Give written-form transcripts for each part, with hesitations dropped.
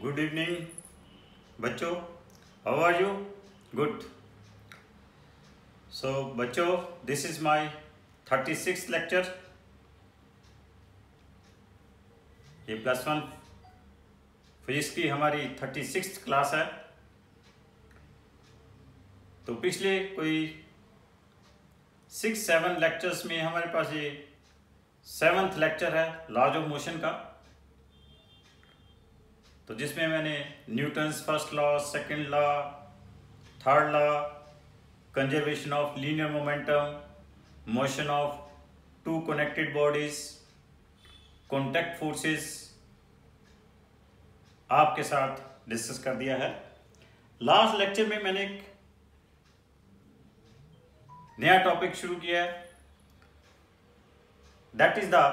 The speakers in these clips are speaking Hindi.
गुड इवनिंग बच्चों, हाउ आर यू? गुड। सो बच्चों, this is my 36th lecture. ये +1 फिजिक्स की हमारी 36th क्लास है। तो पिछले कोई 6-7 लेक्चर्स में हमारे पास ये 7th लेक्चर है लॉज ऑफ मोशन का। तो जिसमें मैंने Newton's first law, second law, third law, conservation of linear momentum, motion of two connected bodies, contact forces आपके साथ डिस्कस कर दिया है। लास्ट लेक्चर में मैंने एक नया टॉपिक शुरू किया है, दैट इज द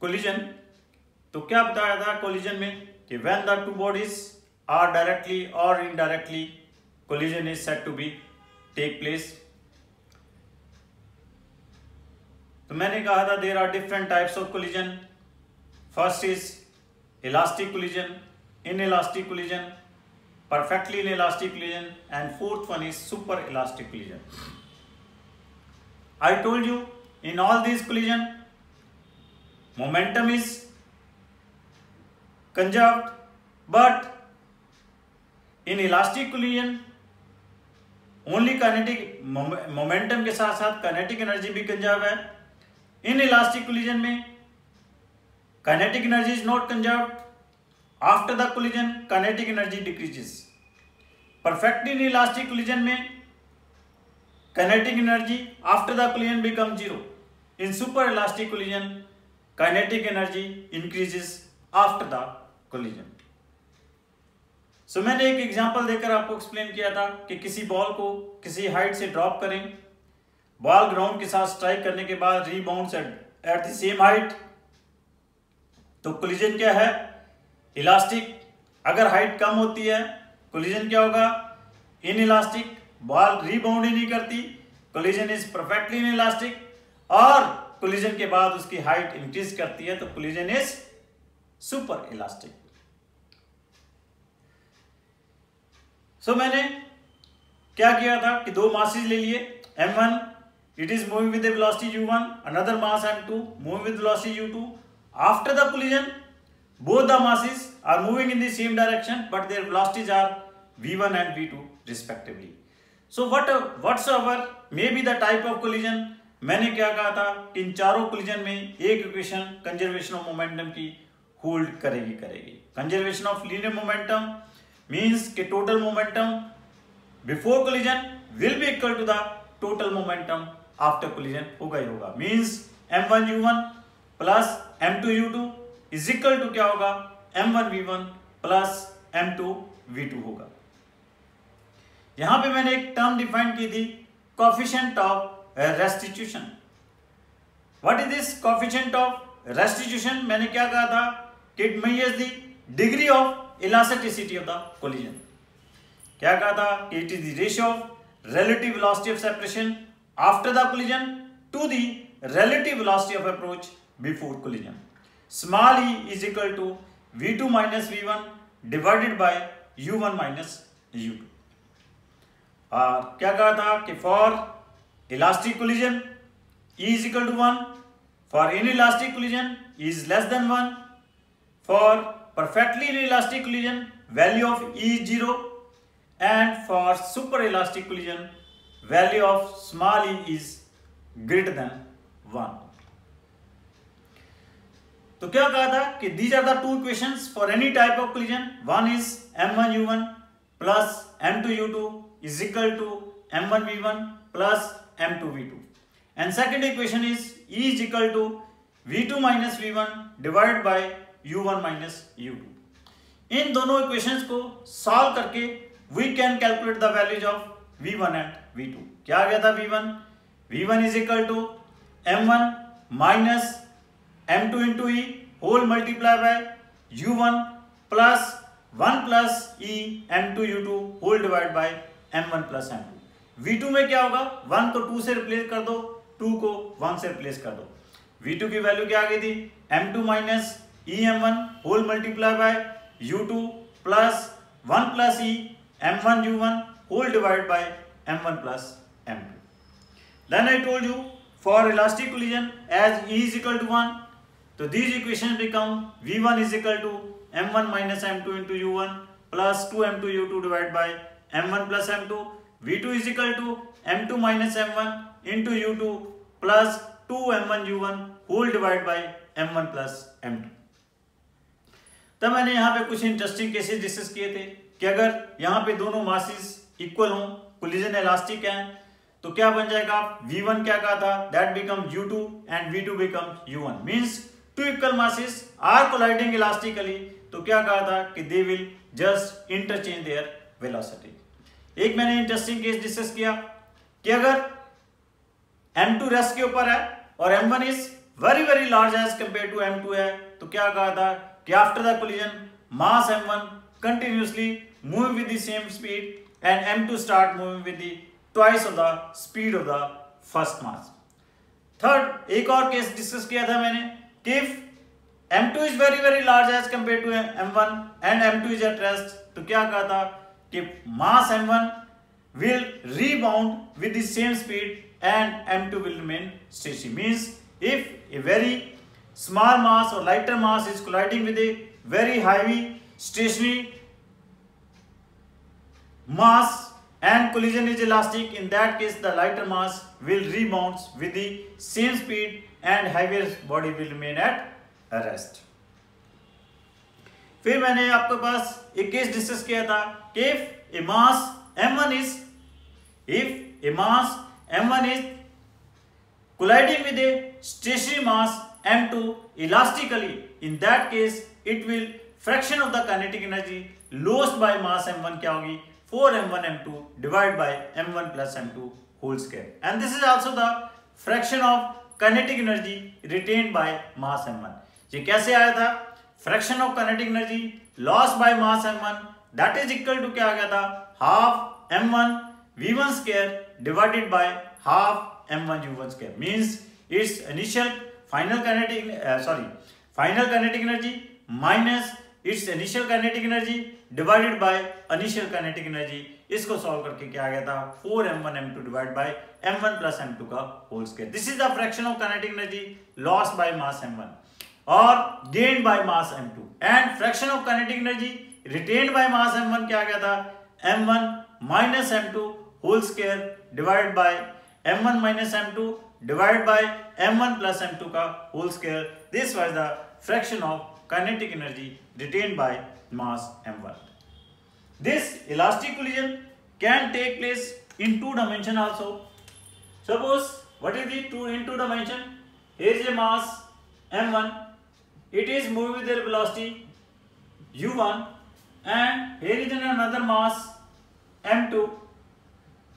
कोलिजन। तो क्या बताया था कोलिजन में कि when the two bodies are directly और indirectly collision is said to be take place. तो मैंने कहा था there are different types of collision. First is elastic collision, inelastic collision, perfectly inelastic collision, and fourth one is super elastic collision. I told you in all these collision momentum is conserved, but in elastic collision only kinetic momentum के साथ साथ kinetic energy भी conserved है। in elastic collision में kinetic energy is not conserved. After the collision kinetic energy decreases. Perfectly inelastic collision में kinetic energy after the collision becomes 0. In super elastic collision kinetic energy increases after the collision. So मैंने एक एग्जांपल देकर आपको एक्सप्लेन किया था कि किसी बॉल को किसी हाइट से ड्रॉप करें, बॉल ग्राउंड के साथ स्ट्राइक करने के बाद rebounds at the same height, तो कोलिजन क्या है? इलास्टिक। अगर हाइट कम होती है कोलिजन क्या होगा? इनइलास्टिक। बॉल रिबाउंड ही नहीं करती, कोलिजन इज परफेक्टली इनइलास्टिक। और कोलिजन के बाद उसकी हाइट इंक्रीज करती है तो कोलिजन इज सुपर इलास्टिक। सो मैंने क्या किया था कि दो मासेस ले लिए, m1 it is moving with the velocity u1, another mass m2 moving with velocity u2। After the collision both the masses are moving in the same direction but their velocities are v1 and v2 respectively. So whatsoever may be the type of collision, मैंने क्या कहा था, इन चारों कोलिजन में एक इक्वेशन कंजर्वेशन ऑफ मोमेंटम की होल्ड करेगी। Conservation of linear momentum means कि total momentum before collision will be equal to the total momentum after collision होगा ही होगा। Means m1 u1 plus m2 u2 is equal to क्या होगा? m1 v1 plus m2 v2 होगा। यहां पे मैंने एक टर्म डिफाइन की थी, coefficient of restitution. What is this coefficient of restitution? मैंने क्या कहा था कि it measures the degree of elasticity of the collision. क्या कहा था कि it is the ratio of relative velocity of separation after the collision to the relative velocity of approach before collision. Small e is equal to v2 minus v1 divided by u1 minus u2। और क्या कहा था कि for elastic collision e is equal to 1, for inelastic collision e is less than 1, for perfectly inelastic collision value of e is 0, and for super elastic collision value of small e is greater than 1। तो क्या कहा था कि these are the two equations for any type of collision. One is m1 u1 plus m2 u2 is equal to m1 v1 plus m2 v2, and second equation is e is equal to v2 minus v1 divided by u1 minus u2। इन दोनों इक्वेशंस को सॉल्व करके we can calculate the values of v1 and v2। क्या आ गया था? v1 is equal to m1 minus m2 into e whole multiply by u1 plus 1 plus e m2 u2 whole divided by m1 plus m2। v2 में क्या होगा? 1 को 2 से रिप्लेस कर दो, 2 को 1 से रिप्लेस कर दो। v2 की वैल्यू क्या आ गई थी? m2 minus em1 whole multiply by u2 plus 1 plus e m1 u1 whole divided by m1 plus m2. Then I told you for elastic collision as E is equal to 1, so these equations become V1 is equal to m1 minus m2 into u1 plus 2m2 u2 divided by m1 plus m2. V2 is equal to m2 minus m1 into u2 plus 2m1 u1 whole divided by m1 plus m2. तब मैंने यहाँ पे कुछ इंटरेस्टिंग केसेस डिस्कस किए थे कि अगर यहाँ पे दोनों मासेस इक्वल हों, कोलिजन इलास्टिक हैं, तो क्या बन जाएगा, V1 क्या कहा था, that become U2 and V2 become U1, means two equal masses are colliding elastically, तो क्या कहा था कि they will just interchange their velocity. एक मैंने इंटरेस्टिंग केस डिस्कस किया कि अगर M2 रेस्ट के ऊपर है और M1 is very very large as compare to M2 है, तो क्या कहा था कि after the collision mass M1 continuously move with the same speed and M2 start moving with the twice of the speed of the first mass. Third, एक और केस डिस्कस किया था मैंने कि if M2 is very very large as compare to M1 and M2 is at rest, तो क्या कहा था कि मास M1 will rebound with the same speed and M2 will remain stationary. Means if a very small mass or lighter mass is colliding with a very heavy stationary mass and collision is elastic, in that case the lighter mass will rebound with the same speed and heavier body will remain at rest. फिर मैंने आपके पास एक केस डिस्कस किया था कि if a mass M1 is colliding with a stationary mass M2 elastically, in that case it will fraction of the kinetic energy lost by mass M1 क्या होगी, 4m1 m2 divided by m1 plus m2 whole square, and this is also the fraction of kinetic energy retained by mass m1. ये कैसे आया था, fraction of kinetic energy lost by mass m1 that is equal to क्या आ गया था, half m1 v1 square divided by half m1 u1 square, means its final kinetic energy minus its initial kinetic energy divided by initial kinetic energy. इसको सॉल्व करके क्या आ गया था, 4m1 m2 divided by m1 plus m2 का whole square. This is the fraction of kinetic energy lost by mass m1 or gained by mass m2, and fraction of kinetic energy retained by mass m1 क्या आ गया था, m1 minus m2 whole square divided by m1 minus m2 divided by m1 plus m2 का whole square. This was the fraction of kinetic energy retained by mass m1. This elastic collision can take place in two dimension also. Suppose what is the in two dimension? Here is a mass m1, it is moving with their velocity u1, and here is another mass m2,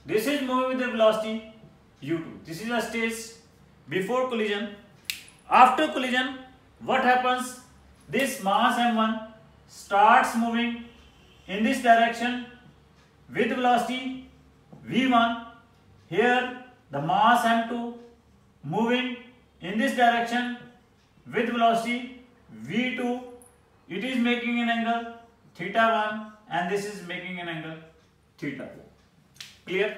this is moving with the velocity u2. This is a stage before collision. After collision, what happens? This mass m1 starts moving in this direction with velocity v1. Here the mass m2 moving in this direction with velocity v2. It is making an angle theta1 and this is making an angle theta2. Clear?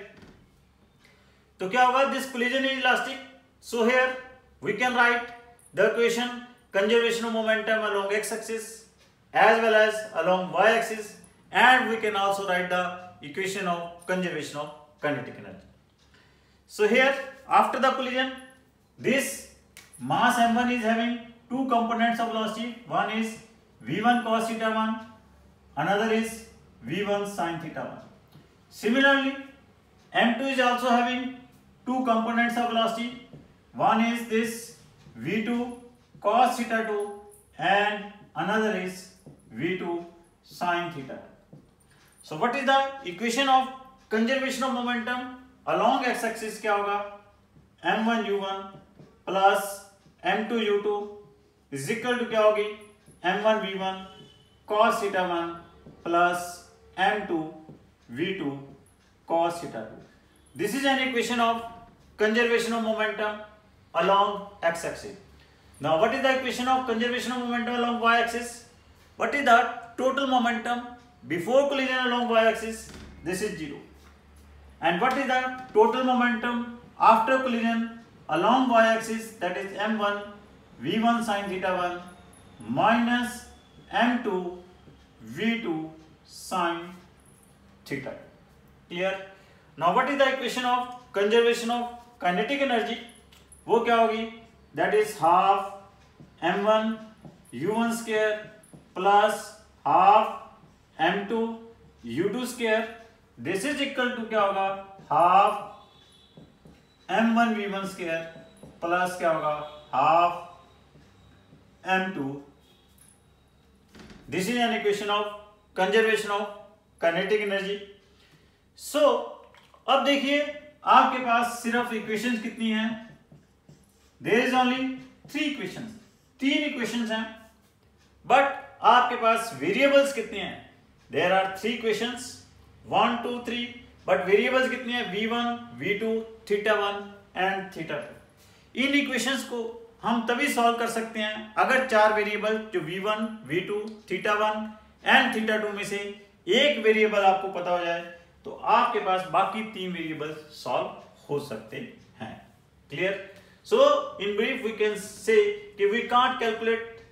तो क्या होगा, this collision is elastic. So here we can write the equation conservation of momentum along x-axis as well as along y-axis, and we can also write the equation of conservation of kinetic energy. So here after the collision, this mass m1 is having two components of velocity. One is v1 cos theta 1, another is v1 sin theta 1. Similarly, m2 is also having two components of velocity. One is this v2 cos theta 2 and another is v2 sin theta 2. So what is the equation of conservation of momentum along x-axis? क्या होगा, m1 u1 plus m2 u2 is equal to क्या होगी, m1 v1 cos theta 1 plus m2 v2 cos theta 2. This is an equation of conservation of momentum along x-axis. Now what is the equation of conservation of momentum along y-axis? What is the total momentum before collision along y-axis? This is 0. And what is the total momentum after collision along y-axis? That is m1 v1 sin theta 1 minus m2 v2 sin theta. Clear? Now what is the equation of conservation of kinetic energy? वो क्या होगी? That is half m1 u1 square plus half m2 u2 square. This is equal to क्या होगा? half m1 v1 square plus क्या होगा? half m2. This is an equation of conservation of kinetic energy. So अब देखिए आपके पास सिर्फ इक्वेशंस कितनी हैं? There is only 3 equations. 3 equations हैं. But आपके पास variables कितने हैं? There are 3 equations. 1, 2, 3. But variables कितनी हैं? V1, V2, theta 1 and theta 2. In equations को हम तभी सॉल्व कर सकते हैं अगर 4 वेरिएबल जो V1, V2, theta 1 and theta 2 में से एक वेरिएबल आपको पता हो जाए तो आपके पास बाकी 3 वेरिएबल सॉल्व हो सकते हैं. Clear? So in brief we can say कि we can't calculate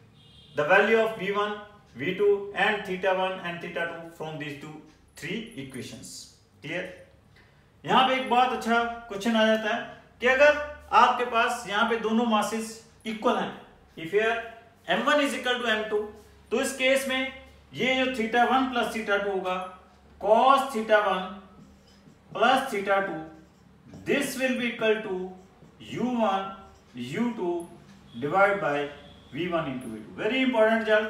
the value of V1, V2 and theta 1 and theta 2 from these 3 equations. Clear? यहां पे एक बहुत अच्छा क्वेश्चन आ जाता है कि अगर आपके पास यहाँ पे दोनों मासेस इक्वल हैं, if here m1 is equal to m2, तो इस केस में ये जो थीटा 1 प्लस थीटा 2 होगा cos theta 1 plus theta 2, this will be equal to u1 u2 divide by v1 into v2. Very important result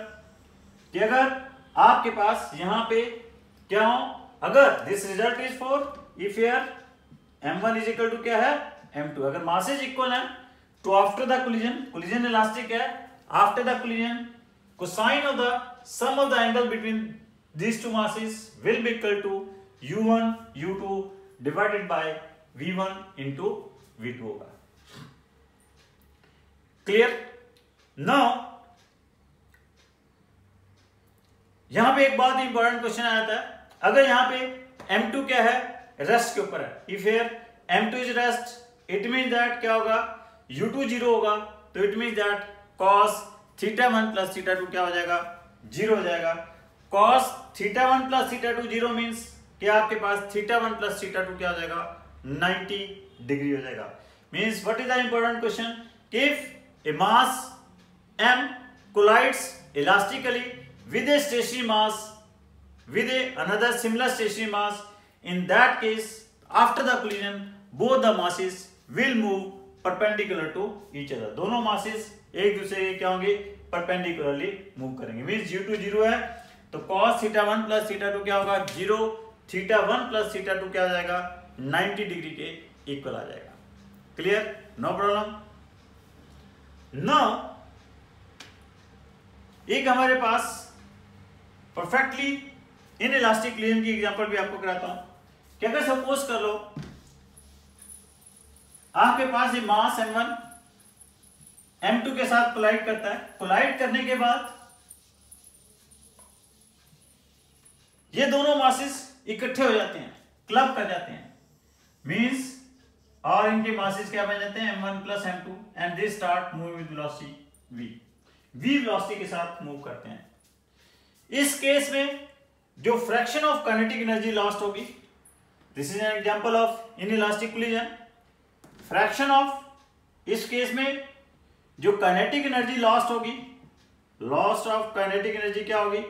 कि अगर आपके पास यहाँ पे क्या हो, अगर this result is for if here m1 is equal to क्या है m2, अगर मासेज इक्वल है तो आफ्टर द कोलिजन इलास्टिक है, after the collision cosine of the sum of the angle between these two masses will be equal to u1 u2 divided by v1 into v2 होगा. क्लियर? नाउ यहां पे एक बहुत इंपॉर्टेंट क्वेश्चन आया था. अगर यहां पे m2 क्या है? रेस्ट के ऊपर है. If here m2 is rest, it mean that क्या होगा? u2 0 होगा, तो it mean that cos theta 1 plus theta 2 क्या हो जाएगा? 0 हो जाएगा. cos theta 1 plus theta 2 0 means कि आपके पास थीटा 1 प्लस थीटा 2 क्या हो जाएगा? 90 डिग्री हो जाएगा. Means what is the important question? If A mass m collides elastically with a stationary mass with another similar stationary mass, in that case after the collision both the masses will move perpendicular to each other. दोनों masses एक दूसरे के क्या होंगे? परपेंडिकुलरली मूव करेंगे. मीन्स u2 0 है तो cos थीटा 1 प्लस थीटा 2 क्या होगा? 0. थीटा 1 प्लस थीटा 2 क्या हो जाएगा? 90 डिग्री के इक्वल आ जाएगा. क्लियर? No problem. नाउ एक हमारे पास परफेक्टली इन इलास्टिक कोलिजन की एग्जांपल भी आपको कराता हूं कि अगर सपोज कर लो आपके पास ये मास m1 m2 के साथ कोलाइड करता है. कोलाइड करने के बाद ये दोनों मासेस इकट्ठे हो जाते हैं, क्लब कर जाते हैं. मींस और इनके मासेस क्या बन जाते हैं? m1 plus m2 and they start moving with velocity v. v velocity के साथ मूव करते हैं. इस केस में जो fraction of kinetic energy lost होगी, this is an example of inelastic collision. Fraction of इस केस में जो काइनेटिक एनर्जी लॉस्ट होगी, लॉस्ट ऑफ काइनेटिक एनर्जी क्या होगी?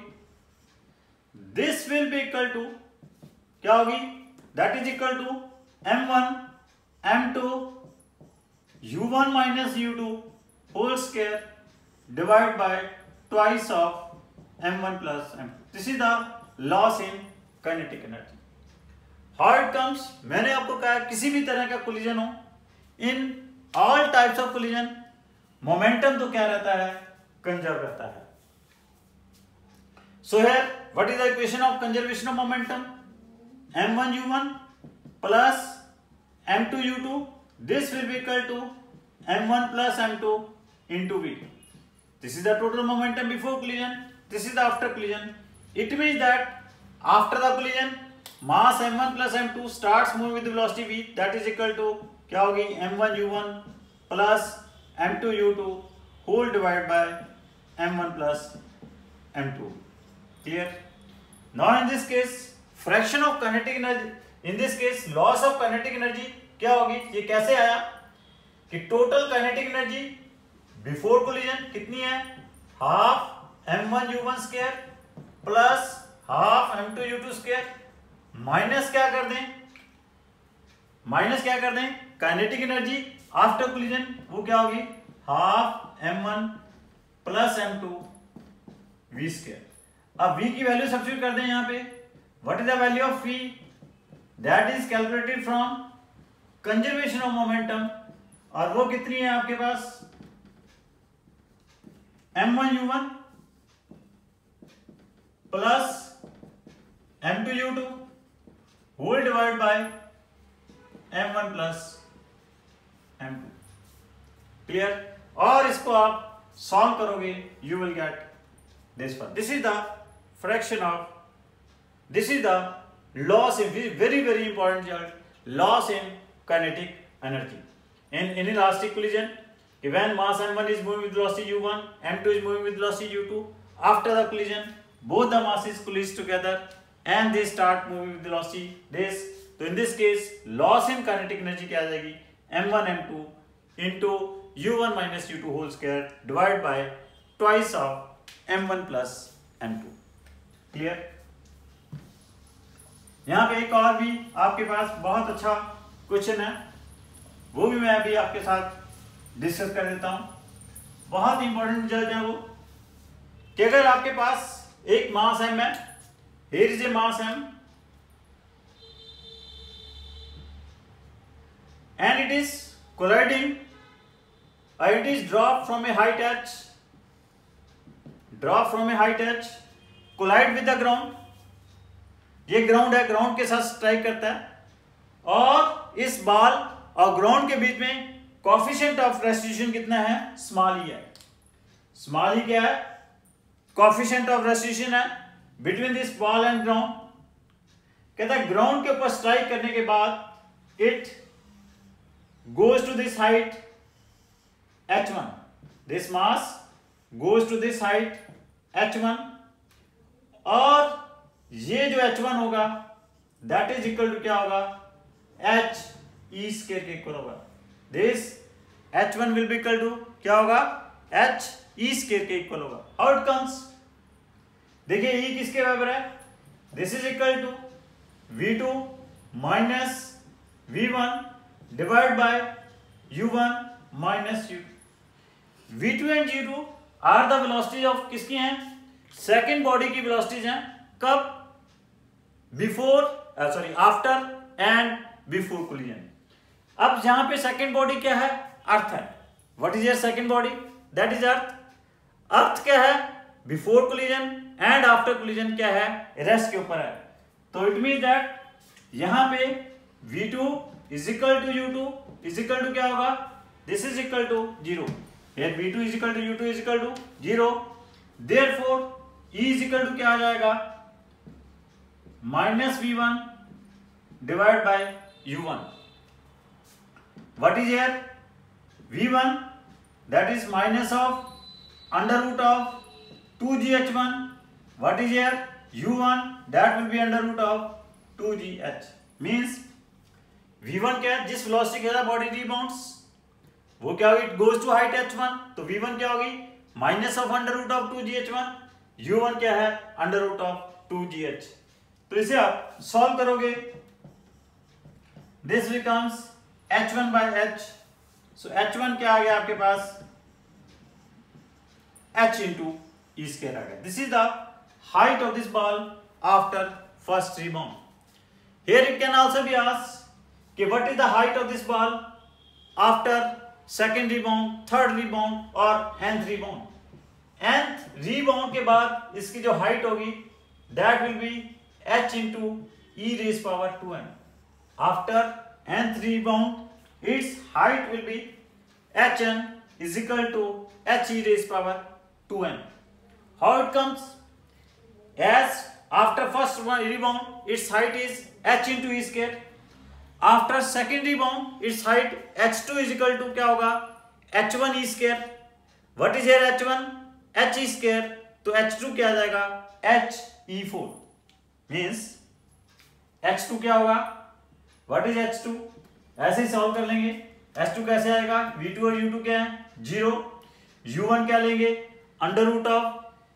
This will be equal to क्या होगी? That is equal to m1 m2 u1 minus u2 whole square divide by twice of m1 plus m2. This is the loss in kinetic energy. How it comes? मैंने आपको कहा किसी भी तरह का कोलिजन हो, in all types of collision momentum तो क्या रहता है? कंजर्व रहता है. So here what is the equation of conservation of momentum? m1 u1 plus m2 u2, this will be equal to m1 plus m2 into v. This is the total momentum before collision. This is the after collision. It means that after the collision, mass m1 plus m2 starts moving with velocity v. That is equal to क्या होगी m1 u1 plus m2 u2 whole divided by m1 plus m2. Clear? Now in this case, fraction of kinetic energy. In this case, loss of kinetic energy क्या होगी? ये कैसे आया कि total kinetic energy before collision कितनी है? Half m1 u1 square plus half m2 u2 square minus क्या कर दें? काइनेटिक एनर्जी आफ्टर कोलिजन वो क्या होगी? Half m1 plus m2 v square. अब v की वैल्यू सब्स्टिट्यूट कर दें यहाँ पे. What is the value of v? That is calculated from conservation of momentum. और वो कितनी है आपके पास? m1 u1 plus m2 u2 whole divide by m1 plus m2. Clear? और इसको आप सॉल्व करोगे, you will get this one. This is the fraction of, this is the loss in, very important result, loss in kinetic energy in inelastic collision. When mass m1 is moving with velocity u1, m2 is moving with velocity u2, after the collision both the masses collides together and they start moving with velocity this. तो in this case loss in kinetic energy क्या आ जाएगी? m1 m2 into u1 minus u2 whole square divided by twice of m1 plus m2. Clear? यहाँ पे एक और भी आपके पास बहुत अच्छा क्वेश्चन है, वो भी मैं अभी आपके साथ डिस्कस कर देता हूं. बहुत इंपॉर्टेंट रिजल्ट है वो कि अगर आपके पास एक मास m है, here is a mass m and it is colliding, it is dropped from a height h, collide with the ground. ये ग्राउंड है, ग्राउंड के साथ स्ट्राइक करता है और इस बॉल और ग्राउंड के बीच में कोएफिशिएंट ऑफ रेस्टिट्यूशन कितना है? स्मॉल ही है. स्मॉल ही क्या है? कोएफिशिएंट ऑफ रेस्टिट्यूशन है between this ball and ground. कहता है ग्राउंड के ऊपर स्ट्राइक करने के बाद it goes to this height h1, this mass goes to this height h1 और ये जो h1 होगा that is equal to क्या होगा? h e square के इक्वल होगा. this h1 will be equal to क्या होगा? h e square के इक्वल होगा. how it comes? देखिए e किसके बराबर है? this is equal to v2 minus v1 divided by u1 minus u2. v2 and u2 are the velocities of किसकी हैं? सेकेंड बॉडी की वेलोसिटीज हैं. कब? Before after and before collision. अब यहां पे सेकेंड बॉडी क्या है? अर्थ है. What is your second body? That is earth. Earth क्या है? Before collision and after collision क्या है? रेस्ट के ऊपर है. तो इट मीन दैट यहां पे v2 is equal to u2 is equal to क्या होगा? this is equal to 0. here v2 is equal to u2 is equal to 0. therefore e is equal to क्या आ जाएगा? minus v1 divided by u1. what is here? v1 that is minus of under root of 2gh1. what is here? u1 that will be under root of 2gh. means v1 क्या है? जिस वेलोसिटी के साथ बॉडी रिबाउंड्स वो क्या होगी? It goes to height h1. तो v1 क्या होगी? Minus of under root of 2gh1. u1 क्या है? Under root of 2gh. तो इसे आप सॉल्व करोगे, this becomes h1 by h. So h1 क्या आ गया आपके पास? h into e square आ गया. This is the height of this ball after first rebound. here it can also be asked कि what is the height of this ball after second rebound, third rebound और nth rebound. nth rebound के बाद इसकी जो height होगी that will be h into e raised power 2n. after nth rebound its height will be hn is equal to h e raised power 2n. How it comes? As after first one rebound its height is h into e square. After second rebound its height h2 is equal to क्या होगा h1 e square. What is here h1? h e square. तो h2 क्या आ जाएगा h e4 means h2 क्या होगा? What is h2? ऐसे ही सॉल्व कर लेंगे. h2 कैसे आएगा? v2 और u2 क्या है? 0. u1 क्या लेंगे? Under root of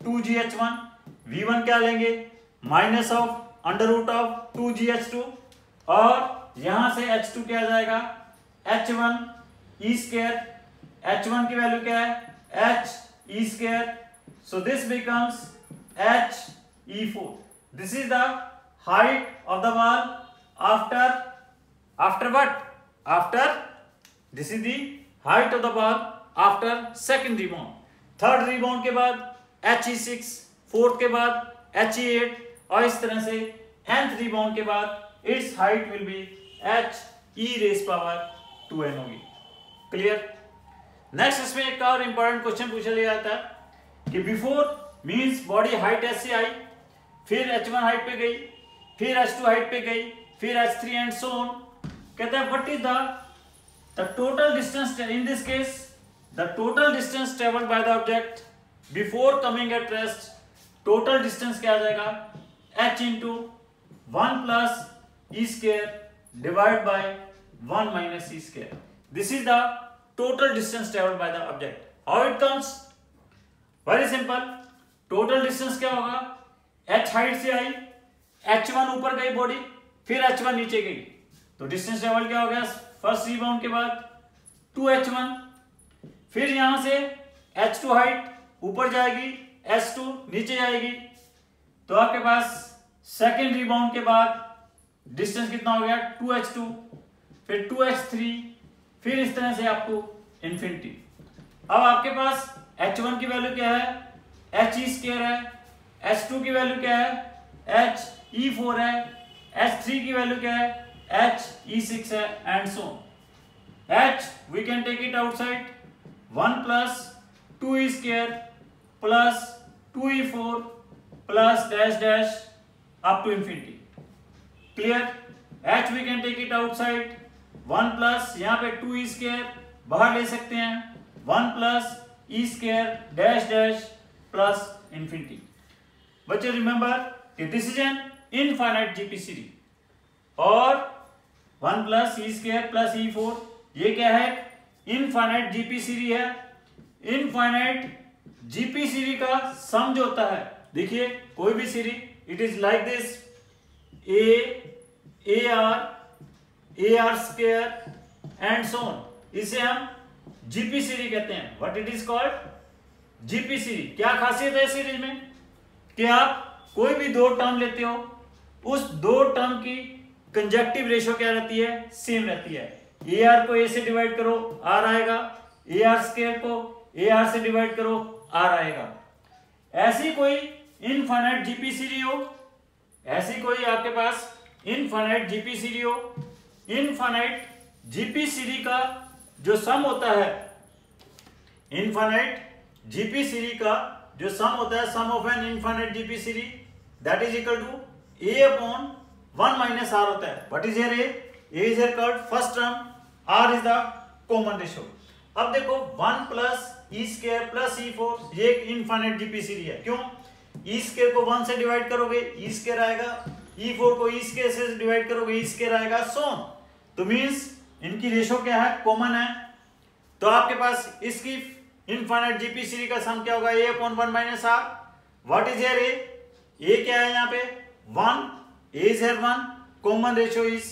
2gh1. v1 क्या लेंगे? Minus of under root of 2gh2. और यहां से h2 क्या आ जाएगा? h1 e square. h1 की वैल्यू क्या है? h e square. So this becomes h e4. This is the height of the wall after what? After this is the height of the wall after second rebound. Third rebound के बाद h e6, fourth के बाद h e8 और इस तरह से nth rebound के बाद its height will be h e raised power 2n होगी. Clear? Next इसमें एक और important question पूछा लिया जाता है कि before means body height H से आई, फिर h1 हाइट पे गई, फिर h2 हाइट पे गई, फिर h3 एंड सो ऑन. कहता है what is the total distance in this case the total distance travelled by the object before coming at rest. Total distance क्या आ जाएगा? h into 1 plus e square divide by 1 minus e square. This is the total distance travelled by the object. How it comes? Very simple. Total distance क्या होगा? h हाइट से आई, h1 ऊपर गई बॉडी, फिर h1 नीचे गई, तो डिस्टेंस ट्रेवल क्या हो गया? फर्स्ट रिबाउंड के बाद 2h1. फिर यहां से h2 हाइट ऊपर जाएगी, h2 नीचे जाएगी, तो आपके पास सेकेंड रिबाउंड के बाद डिस्टेंस कितना हो गया? 2h2, फिर 2h3, फिर इस तरह से अप टू इंफिनिटी. अब आपके पास h1 की वैल्यू क्या है? h e स्क्वायर है. h2 की वैल्यू क्या है? h e4 है. h3 की वैल्यू क्या है? h e6 है and so on. h we can take it outside. 1 plus 2 e square plus 2e4 plus dash dash up to infinity. Clear? h we can take it outside. 1 plus यहाँ पे 2 e square बाहर ले सकते हैं. 1 plus e square dash dash plus infinity. बच्चे रिमेंबर कि this is N infinite GP series और 1 plus e square plus e4 ये क्या है? इनफाइनाइट जीपी सीरीज है. इनफाइनाइट जीपी सीरीज का सम जो होता है, देखिए कोई भी series it is like this A R square and so on. इसे हम जीपी सीरीज कहते हैं. What it is called? GP series. क्या खासियत है सीरीज में कि आप कोई भी दो टर्म लेते हो, उस दो टर्म की कंजक्टिव रेशियो क्या रहती है? सेम रहती है. ए आर को ए से डिवाइड करो आर आएगा, ए आर स्क्वायर को ए आर से डिवाइड करो आर आएगा. ऐसी कोई इनफाइनाइट जीपी सीरीज हो, ऐसी कोई आपके पास इनफाइनाइट जीपी सीरीज हो, इनफाइनाइट जीपी सीरीज का जो सम होता है, इनफाइनाइट जीपी सीरीज का जो सम होता है, sum of an infinite GP series that is equal to a upon 1 minus r होता है. What is here a? A is here called first term, r is the common ratio. अब देखो 1 plus e square plus e4 ये एक इनफाइनाइट जीपी सीरीज है. क्यों? ई स्क्वायर को 1 से डिवाइड करोगे ई स्क्वायर आएगा, e4 को ई स्क्वायर से डिवाइड करोगे ई स्क्वायर आएगा, सो ऑन. तो मींस इनकी रेशियो क्या है? कॉमन है. तो आपके पास इसकी इनफाइनाइट जीपी सीरीज का सम क्या होगा? A upon 1 minus r. What is here a? A क्या है यहाँ पे? 1. A is here 1, common ratio is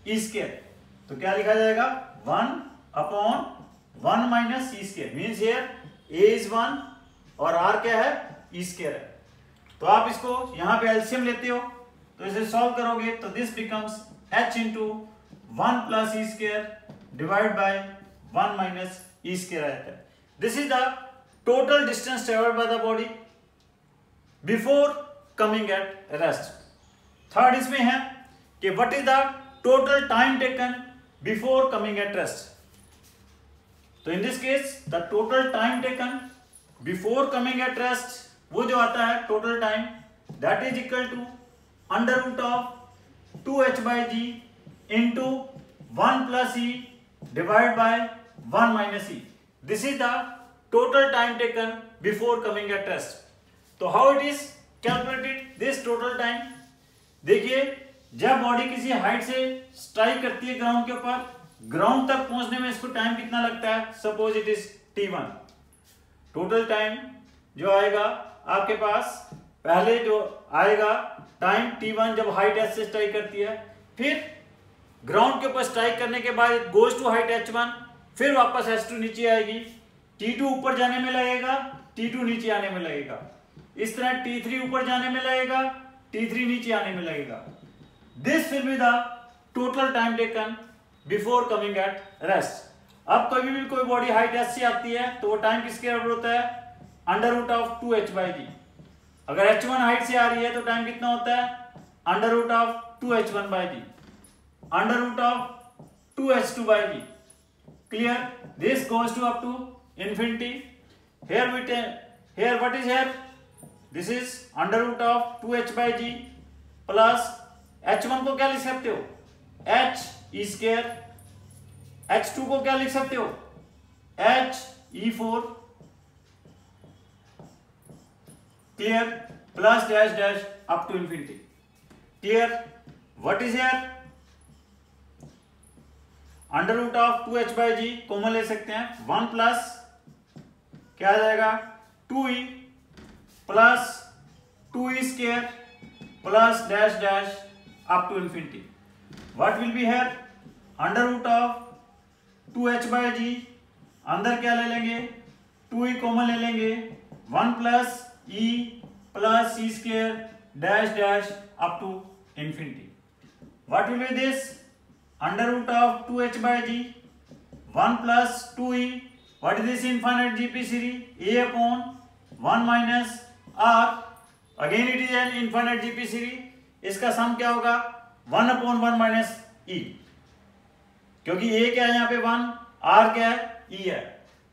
e square. तो क्या लिखा जाएगा? 1 upon 1 minus e square. Means here a is 1 और आर क्या है? ई स्क्वायर है. तो आप इसको यहाँ पे एलसीएम लेते हो, तो इसे सॉल्व करोगे तो this becomes h into 1 plus e square divide by 1 minus e square आता है. This is the total distance travelled by the body before coming at rest. Third इसमें है कि what is the total time taken before coming at rest. तो in this case the total time taken before coming at rest, वो जो आता है total time, that is equal to under root of 2h/g into 1 + e divide by 1 - e. This is the total time taken before coming at rest. तो how it is calculated this total time? देखिए, जब बॉडी किसी हाइट से स्ट्राइक करती है ग्राउंड के ऊपर, ग्राउंड तक पहुंचने में इसको टाइम कितना लगता है? Suppose it is t1. Total time जो आएगा आपके पास, पहले जो आएगा टाइम t1 जब हाइट h से स्ट्राइक करती है, फिर ग्राउंड के ऊपर स्ट्राइक करने के बाद it goes to height h1, फिर वापस h2 नीचे आएगी, t2 ऊपर जाने में लगेगा, t2 नीचे आने में लगेगा, इस तरह t3 ऊपर जाने में लगेगा, t3 नीचे आने में लगेगा. This will be the total time taken before coming at rest. अब कभी भी कोई बॉडी हाइट h से आती है तो वो टाइम किसके बराबर होता है? Under root of 2h/g. अगर h1 हाइट से आ रही है तो टाइम कितना होता है? Under root of 2h1/g, under root of 2h2/g. Clear? This goes to up to infinity. Here what is here? This is under root of 2h/g plus h1 को क्या लिख सकते हो? h e square. h2 को क्या लिख सकते हो? h e4. Clear? Plus dash dash up to infinity. Clear? What is here? Under root of 2h/g common ले सकते हैं, 1 प्लस क्या आ जाएगा? 2e plus 2e square plus dash dash up to infinity. What will be here? Under root of 2h/g, अंदर क्या ले लेंगे? 2e कॉमन ले लेंगे, 1 plus e plus c square dash dash up to infinity. What will be this? Under root of 2h/g, 1 plus 2e. What is this infinite GP series? A upon 1 minus r. Again it is an infinite GP series. इसका सम क्या होगा? 1 upon 1 minus e. क्योंकि a क्या है यहाँ पे 1, r क्या है? e है.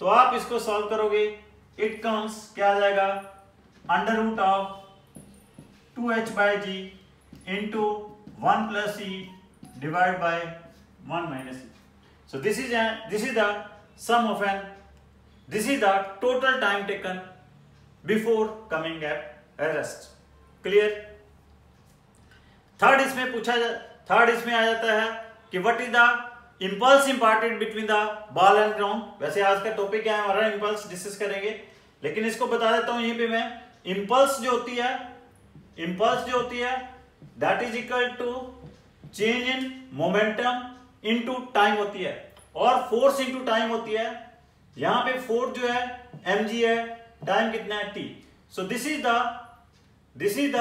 तो आप इसको सॉल्व करोगे, it comes क्या आ जाएगा? Under root of 2h/g into 1 plus e divided by 1 minus e. So this is the sum of this is the total time taken before coming at rest. Clear? Third इसमें आ जाता है कि what is the impulse imparted between the ball and ground. वैसे आज का टॉपिक क्या है हमारा? impulse डिस्कस करेंगे, लेकिन इसको बता देता हूं यहीं पे मैं. impulse जो होती है that is equal to change in momentum into time होती है, और फोर्स इनटू टाइम होती है. यहां पे फोर्स जो है mg है, टाइम कितना है t. So this is the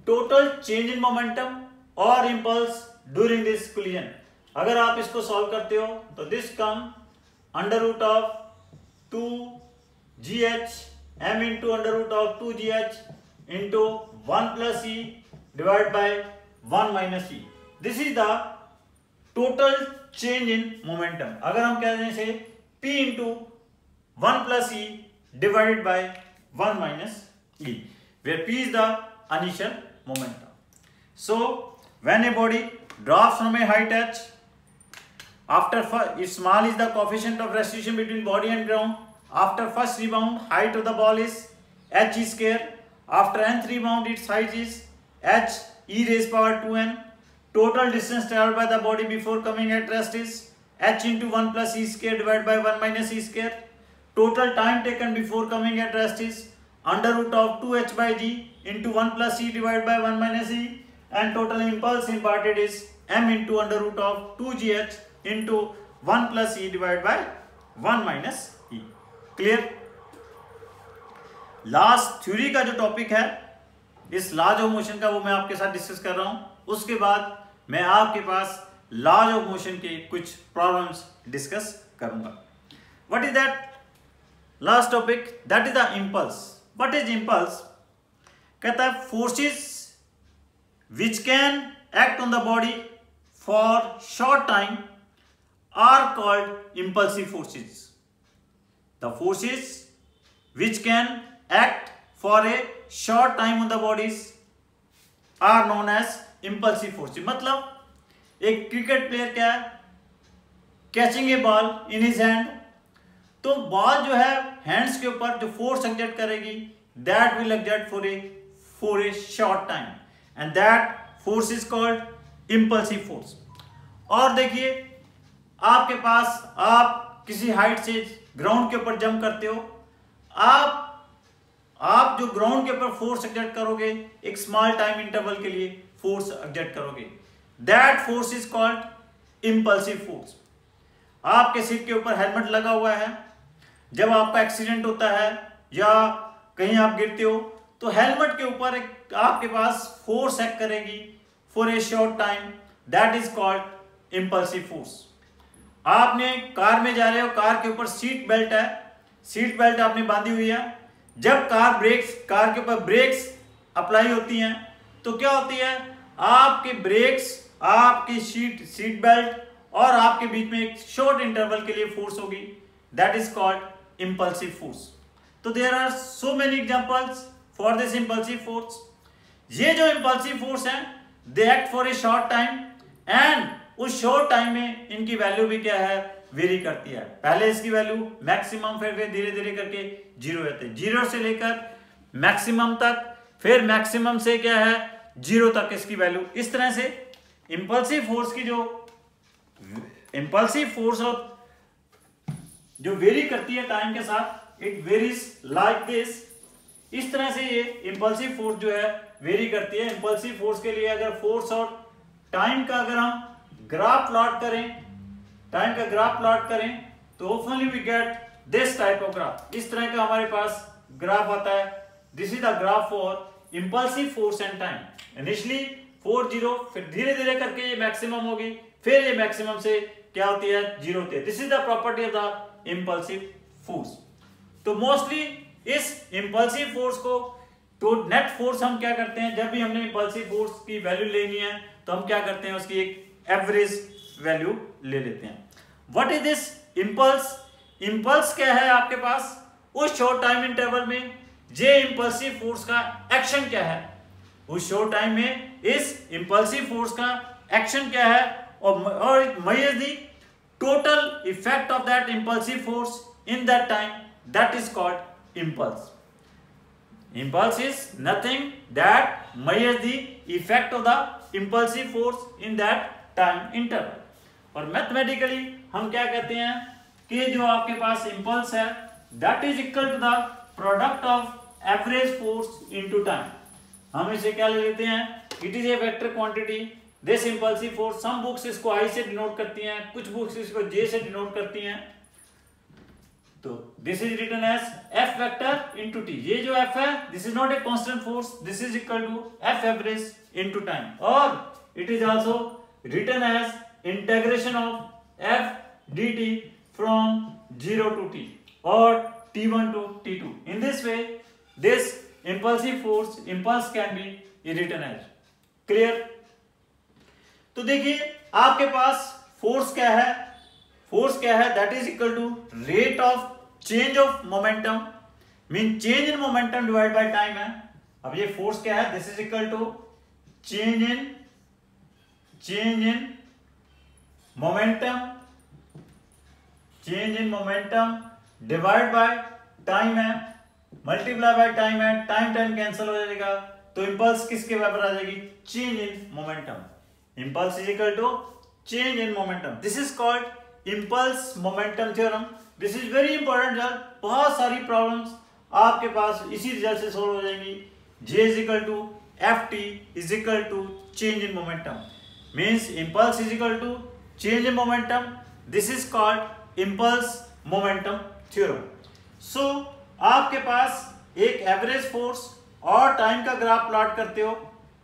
total change in momentum और इंपल्स ड्यूरिंग दिस कोलिजन. अगर आप इसको सॉल्व करते हो तो this come under root of 2gh m into under root of 2gh into 1 plus e divide by 1 minus e. This is the total change in momentum. अगर हम कह दें say p into 1 plus e divided by 1 minus e, where p is the initial momentum. So when a body drops from a height h, after if small is the coefficient of restitution between body and ground, after first rebound height of the ball is h e square, after nth rebound its height is h e raised power 2n. Total distance traveled by the body before coming at rest is h into 1 plus e square divided by 1 minus e square. Total time taken before coming at rest is under root of 2h/g into 1 plus e divided by 1 minus e, and total impulse imparted is m into under root of 2gh into 1 plus e divided by 1 minus e. Clear? Last theory का जो टॉपिक है इस लॉज ऑफ मोशन का, वो मैं आपके साथ डिस्कस कर रहा हूं. उसके बाद मैं आपके पास लॉज ऑफ मोशन के कुछ प्रॉब्लम्स डिस्कस करूंगा. What is that last topic? That is the impulse. What is impulse? कहता है forces which can act on the body for short time are called impulsive forces. The forces which can act for a short time on the bodies are known as impulsive force। मतलब एक क्रिकेट प्लेयर क्या है, catching a ball in his hand, तो बॉल जो है हैंड्स के ऊपर जो फोर्स एक्सर्ट करेगी that will exert for a short time and that force is called impulsive force. और देखिए आपके पास, आप किसी हाइट से ग्राउंड के ऊपर जंप करते हो, आप जो ग्राउंड के ऊपर फोर्स एक्सर्ट करोगे एक स्मॉल टाइम इंटरवल के लिए फोर्स एक्सर्ट करोगे, that force is called impulsive force. आपके सिर के ऊपर हेलमेट लगा हुआ है, जब आपका एक्सीडेंट होता है या कहीं आप गिरते हो तो हेलमेट के ऊपर एक आपके पास फोर्स एक्ट करेगी for a short time, that is called impulsive force. आपने कार में जा रहे हो, कार के ऊपर सीट बेल्ट है, सीट बेल्ट आपने बांधी हुई है, जब कार के ऊपर ब्रेक्स अप्लाई होती हैं तो क्या होती है, आपके ब्रेक्स, आपकी सीट बेल्ट और आपके बीच में एक शॉर्ट इंटरवल के लिए फोर्स होगी, that is called impulsive force. तो there are so many examples for this impulsive force. ये जो इम्पल्सिव फोर्स है they act for a short time and उस शॉर्ट टाइम में इनकी वैल्यू भी क्या है, वेरी करती है। पहले इसकी वैल्यू मैक्सिमम, फिर धीरे धीरे करके जीरो रहते हैं, जीरो से लेकर मैक्सिमम तक, फिर मैक्सिमम से क्या है जीरो तक इसकी वैल्यू। इस तरह से इंपल्सिव फोर्स की इंपल्सिव फोर्स जो वेरी करती है टाइम के साथ, इट वेरीज लाइक दिस। इस तरह से ये इंपल्सिव फोर्स जो है वेरी करती है। इंपल्सिव फोर्स के लिए अगर फोर्स और टाइम का अगर हम ग्राफ प्लॉट करें, टाइम का ग्राफ प्लॉट करें तो hopefully we get this type of graph. इस तरह का हमारे पास ग्राफ आता है। This is the graph for impulsive force and time. Initially 4-0, फिर धीरे धीरे करके ये मैक्सिमम होगी, फिर ये मैक्सिमम से क्या होती है, जीरो होती है। This is the property of the impulsive force. तो मोस्टली इस इंपल्सिव फोर्स को, तो नेट फोर्स हम क्या करते हैं, जब भी हमने इंपल्सिव फोर्स की वैल्यू लेनी है तो हम क्या करते हैं, उसकी एक एवरेज वैल्यू ले लेते हैं। What is this impulse? Impulse क्या है आपके पास, उस शॉर्ट टाइम इंटरवल में जे इंपल्सिव फोर्स का एक्शन क्या है, उस शॉर्ट टाइम में इस इंपल्सिव फोर्स का एक्शन क्या है, और measure the total effect of that impulsive force in that time, that is called impulse. Impulse is nothing that measures the effect of the impulsive force in that time interval। और मैथमेटिकली हम क्या कहते हैं कि जो आपके पास इंपल्स है that is equal to the product of average force into time। हम इसे क्या ले लेते हैं, it is a vector quantity this impulsive force। some books इसको I से डिनोट करती हैं, कुछ बुक्स इसको J से डिनोट करती हैं। तो this is written as F vector into t. ये जो F है this is not a constant force, this is equal to F average into time, और it is also written as integration of F dt from 0 to t और t1 to t2। In this way this impulsive force, impulse can be written as. Clear? तो देखिए आपके पास फोर्स क्या है, फोर्स क्या है, that is equal to rate of change of momentum, mean change in momentum divide by time है। अब ये फोर्स क्या है, this is equal to change in momentum divide by time है, मल्टीप्लाई बाय टाइम है, टाइम कैंसिल हो जाएगा, तो इंपल्स किसके बराबर आ जाएगी, change in momentum. Impulse is equal to change in momentum, this is called impulse momentum theorem. This is very important result, बहुत सारी प्रॉब्लम्स आपके पास इसी रिजल्ट से सोल्व हो जाएंगी। J is equal to Ft is equal to change in momentum, means impulse is equal to change in momentum, this is called impulse momentum theorem. So आपके पास एक एवरेज फोर्स और टाइम का ग्राफ प्लॉट करते हो,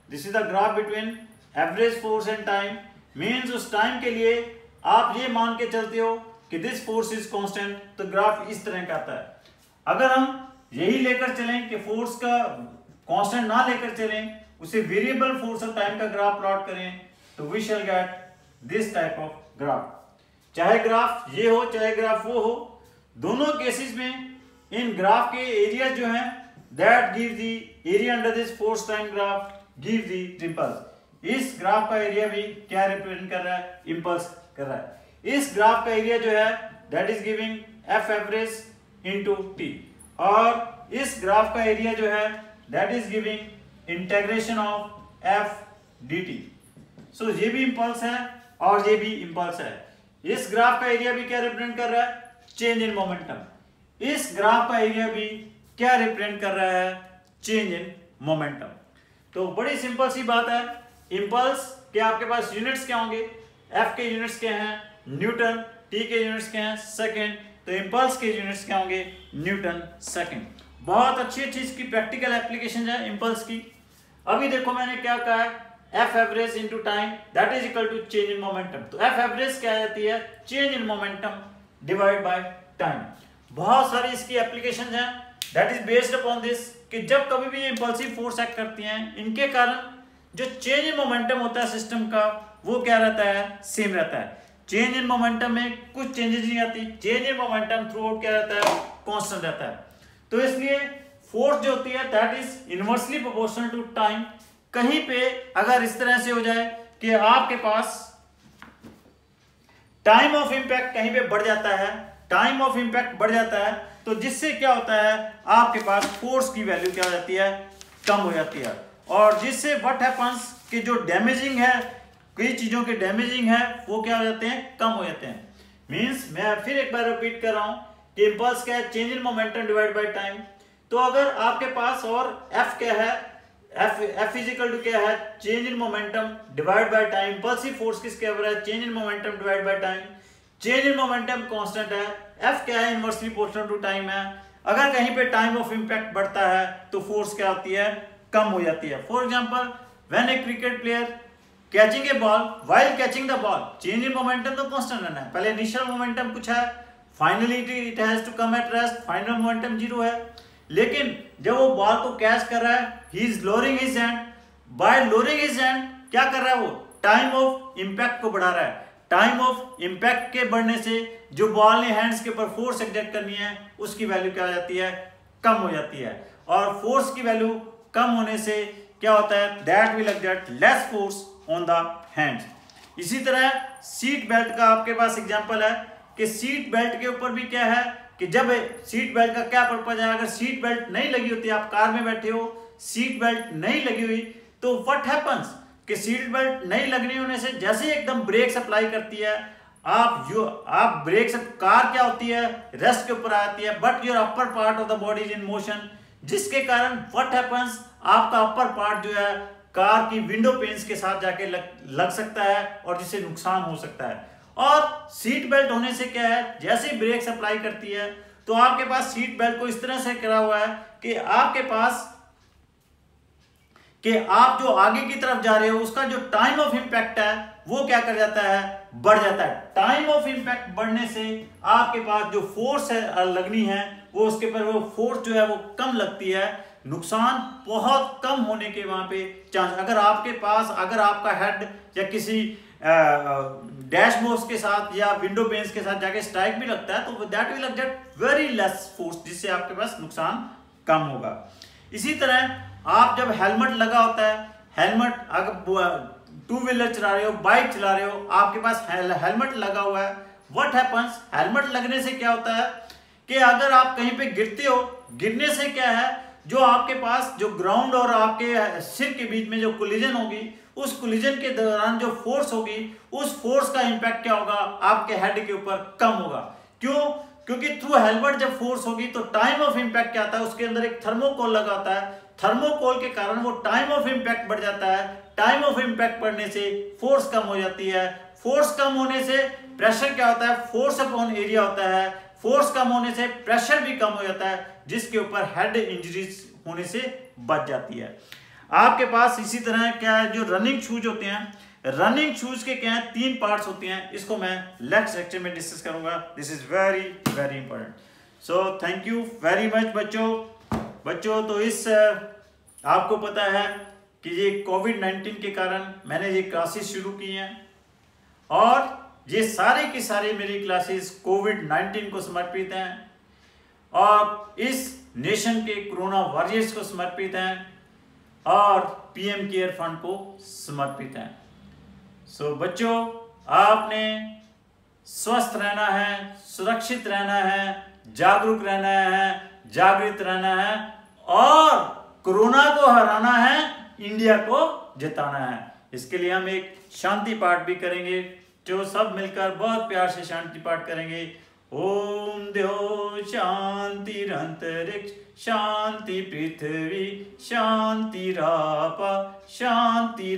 this is the graph between average force and time, means उस टाइम के लिए आप ये मान के चलते हो कि दिस फोर्स इज कांस्टेंट, तो ग्राफ इस तरह का आता है। अगर हम यही लेकर चलें कि फोर्स का कांस्टेंट ना लेकर चलें, उसे वेरिएबल फोर्स और टाइम का ग्राफ प्लॉट करें, तो we shall get this type of graph. चाहे ग्राफ ये हो चाहे ग्राफ वो हो, दोनों केसेस में इन ग्राफ के एरिया जो है that give the area under this force time graph give the impulse. इस ग्राफ का एरिया भी क्या रिप्रेजेंट कर रहा है, इम्पल्स कर रहा है। इस ग्राफ का एरिया जो है that is giving F average into t, और इस ग्राफ का एरिया जो है that is giving integration of F d t. So ये भी इम्पल्स है और ये भी इम्पल्स है। इस ग्राफ का एरिया भी क्या रिप्रेजेंट कर रहा है, चेंज इन मोमेंटम। इस ग्राफ का एरिया भी क्या रिप्रेजेंट कर रहा है, चेंज इन मोमेंटम। तो बड़ी सिंपल सी बात है, इम्पल्स के आपके पास यूनिट्स क्या होंगे, एफ के यूनिट्स क्या हैं, न्यूटन, टी के यूनिट्स क्या हैं, सेकंड। तो इम्पल्स के यूनिट्स क्या होंगे, न्यूटन सेकंड। बहुत अच्छी इसकी प्रैक्टिकल एप्लीकेशन है इम्पल्स की। अभी देखो मैंने क्या कहा है, F average into time that is equal to change in momentum. तो एफ एवरेज क्या आती है, change in momentum divide by time. बहुत सारी इसकी एप्लीकेशंस हैं that is based upon this कि जब कभी भी ये इंपल्सिव फोर्स एक्ट करती हैं, इनके कारण जो चेंज इन मोमेंटम होता है सिस्टम का वो क्या रहता है, सेम रहता है। चेंज इन मोमेंटम में कुछ चेंजेस नहीं आती, change in momentum through out क्या रहता है, कांस्टेंट रहता है। तो इसलिए फोर्स जो होती है that is inversely proportional to time. कहीं पे अगर इस तरह से हो जाए कि आपके पास टाइम ऑफ इंपैक्ट कहीं पे बढ़ जाता है, टाइम ऑफ इंपैक्ट बढ़ जाता है, तो जिससे क्या होता है आपके पास फोर्स की वैल्यू क्या हो जाती है, कम हो जाती है। और जिससे व्हाट हैपेंस कि जो डैमेजिंग है, कई चीजों के डैमेजिंग है वो क्या हो जाते हैं, कम हो जाते हैं। मींस मैं फिर एक बार रिपीट कर रहा हूं कि इंपल्स क्या है, change in momentum divide by time. तो अगर आपके पास और एफ क्या है, एफ इजिकल टू क्या है, change in momentum divide by time. Impulsive force किसके बराबर है, change in momentum divide by time. Change in momentum constant है, एफ क्या है, इनवर्सली प्रोपोर्शनल टू टाइम है। अगर कहीं पे टाइम ऑफ इंपैक्ट बढ़ता है तो फोर्स क्या होती है, कम हो जाती है। For example when a cricket player catching a ball while catching the ball, change in momentum तो कांस्टेंट रहना है। पहले इनिशियल मोमेंटम कुछ है, finally it has to come at rest, final momentum 0 है। लेकिन जब वो बॉल को कैच कर रहा है, he is lowering his hand, bye lowering his hand क्या कर रहा है, वो टाइम ऑफ इंपैक्ट को बढ़ा रहा है। टाइम ऑफ इंपैक्ट के बढ़ने से जो बॉल ने हैंड्स के ऊपर फोर्स एक्सर्ट करनी है उसकी वैल्यू क्या हो जाती है, कम हो जाती है। और फोर्स की वैल्यू कम होने से क्या होता है, that will exert less force on the hands. इसी तरह सीट बेल्ट का आपके पास एग्जांपल है कि सीट बेल्ट के ऊपर भी क्या है कि जब सीट बेल्ट का क्या पर्पज है, अगर सीट बेल्ट नहीं लगी होती, आप कार में बैठे हो, सीट बेल्ट नहीं लगी हुई, तो व्हाट हैपेंस कि सीट बेल्ट नहीं लगने होने से जैसे ही एकदम ब्रेक अप्लाई करती है, आप ब्रेक से, कार क्या होती है, रेस्ट के ऊपर आती है, but your upper part of the body is in motion, जिसके कारण व्हाट हैपेंस आपका अपर पार्ट जो है कार की विंडो पेन्स के साथ जाके लग सकता है और जिससे नुकसान हो सकता है। और सीट बेल्ट होने से क्या है, जैसे ही ब्रेक अप्लाई करती है तो आपके पास सीट बेल्ट को इस तरह से करा हुआ है कि आपके पास कि आप जो आगे की तरफ जा रहे हो उसका जो टाइम ऑफ इंपैक्ट है वो क्या कर जाता है, बढ़ जाता है। टाइम ऑफ इंपैक्ट बढ़ने से आपके पास जो फोर्स है लगनी है वो उसके ऊपर वो फोर्स जो है वो कम लगती है, नुकसान बहुत कम होने के वहां पे चांस। अगर आपका हेड या किसी डैशबोर्ड के साथ या विंडो पेन्स के साथ जाके स्ट्राइक भी लगता है तो that will exert very less force, जिससे आपके पास नुकसान कम होगा। इसी तरह आप जब हेलमेट लगा होता है, हेलमेट अगर टू व्हीलर चला रहे हो, बाइक चला रहे हो, आपके पास हेलमेट लगा हुआ है, व्हाट हैपेंस, हेलमेट लगने से क्या होता है कि अगर आप कहीं पे गिरते हो, गिरने से क्या है, जो आपके पास जो ग्राउंड और आपके सिर के बीच में जो कोलिजन होगी, उस कोलिजन के दौरान जो फोर्स होगी, उस फोर्स का इंपैक्ट क्या होगा, आपके हेड के ऊपर कम होगा। क्यों? क्योंकि थ्रू हेलमेट जब फोर्स होगी तो टाइम ऑफ इंपैक्ट क्या आता है, उसके अंदर एक थर्मोकोल लगा होता है, थर्मोकोल के कारण वो टाइम ऑफ इंपैक्ट बढ़ जाता है। टाइम ऑफ इंपैक्ट बढ़ने से फोर्स कम हो जाती है, फोर्स कम होने से प्रेशर क्या होता है, फोर्स अपॉन एरिया होता है, फोर्स कम होने से प्रेशर भी कम हो जाता है, जिसके ऊपर हेड इंजरीज होने से बच जाती है। आपके पास इसी तरह क्या है, जो रनिंग शूज होते हैं, रनिंग शूज के क्या है, 3 पार्ट्स होते हैं, इसको मैं नेक्स्ट लेक्चर में डिस्कस करूंगा। This is very very important. So thank you very much बच्चों। तो इस आपको पता है कि ये कोविड-19 के कारण मैंने ये क्लासेस शुरू की हैं और ये सारे की सारी मेरी क्लासेस कोविड-19 को समर्पित हैं। और इस नेशन के कोरोना वॉरियर्स को समर्पित हैं और पीएम केयर फंड को समर्पित हैं। सो बच्चों, आपने स्वस्थ रहना है, सुरक्षित रहना है, जागरूक रहना है, जागृत रहना है और कोरोना को हराना है, इंडिया को जिताना है। इसके लिए हम एक शांति पाठ भी करेंगे, जो सब मिलकर बहुत प्यार से शांति पाठ करेंगे। ओम द्यो शांतिरंतरिक्ष शांति पृथ्वी शांतिरापा शांतिरोषध्या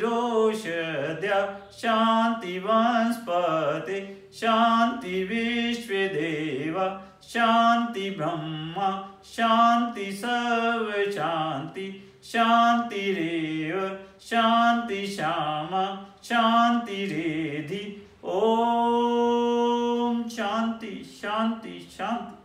शांति वनस्पति शांति विश्वदेवा शांति ब्रह्मा शांति सर्व शांति शांतिरेव शांति श्यामा शांति रेधि। ओम शांति शांति शांति।